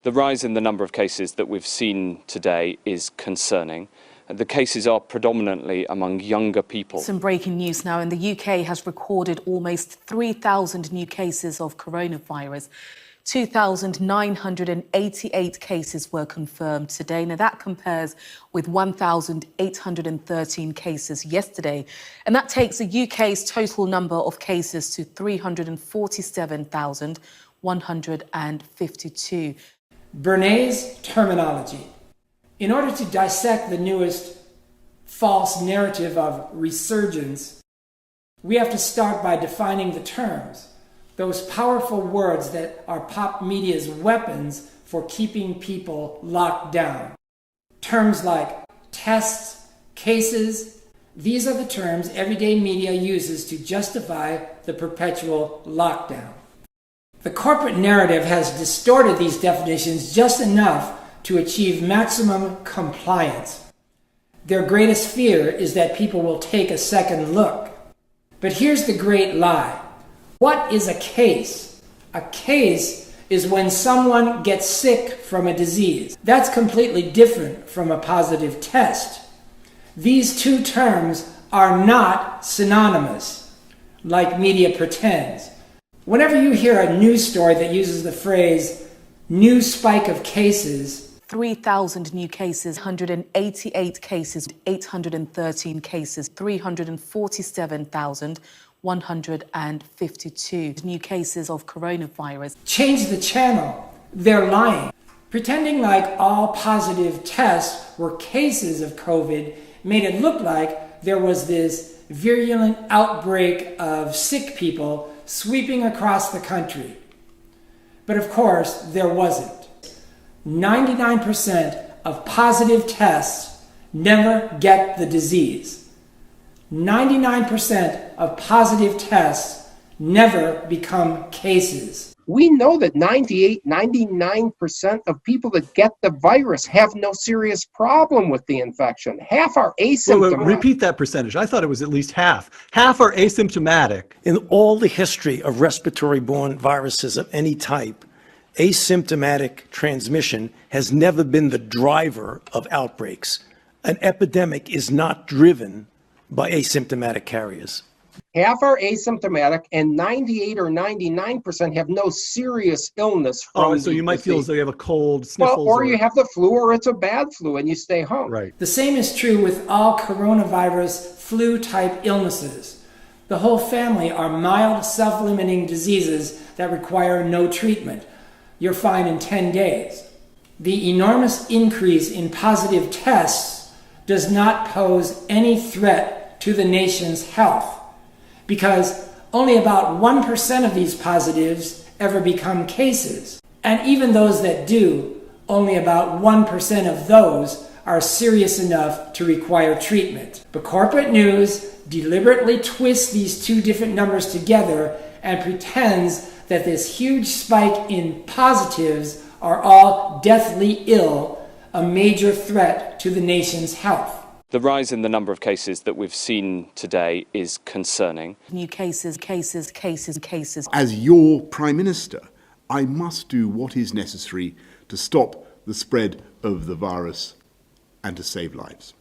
The rise in the number of cases that we've seen today is concerning. The cases are predominantly among younger people. Some breaking news now. In the UK has recorded almost 3,000 new cases of coronavirus. 2,988 cases were confirmed today. Now that compares with 1,813 cases yesterday. And that takes the UK's total number of cases to 347,152. Bernays terminology. In order to dissect the newest false narrative of resurgence, we have to start by defining the terms, those powerful words that are pop media's weapons for keeping people locked down. Terms like tests, cases, these are the terms everyday media uses to justify the perpetual lockdown. The corporate narrative has distorted these definitions just enough to achieve maximum compliance. Their greatest fear is that people will take a second look. But here's the great lie. What is a case? A case is when someone gets sick from a disease. That's completely different from a positive test. These two terms are not synonymous, like media pretends. Whenever you hear a news story that uses the phrase, new spike of cases, 3,000 new cases, 188 cases, 813 cases, 347,152 new cases of coronavirus. Change the channel. They're lying. Pretending like all positive tests were cases of COVID made it look like there was this virulent outbreak of sick people sweeping across the country. But of course, there wasn't. 99% of positive tests never get the disease. 99% of positive tests never become cases. We know that 99% of people that get the virus have no serious problem with the infection. Half are asymptomatic. Wait, repeat that percentage. I thought it was at least half. Half are asymptomatic. In all the history of respiratory-borne viruses of any type, asymptomatic transmission has never been the driver of outbreaks. An epidemic is not driven by asymptomatic carriers. Half are asymptomatic, and 98 or 99% have no serious illness from so you might feel as though you have a cold, sniffles. Well, or you have the flu, or it's a bad flu, and you stay home. Right. The same is true with all coronavirus flu-type illnesses. The whole family are mild, self-limiting diseases that require no treatment. You're fine in 10 days. The enormous increase in positive tests does not pose any threat to the nation's health, because only about 1% of these positives ever become cases. And even those that do, only about 1% of those are serious enough to require treatment. But corporate news deliberately twists these two different numbers together and pretends that this huge spike in positives are all deathly ill, a major threat to the nation's health. The rise in the number of cases that we've seen today is concerning. New cases. As your Prime Minister, I must do what is necessary to stop the spread of the virus and to save lives.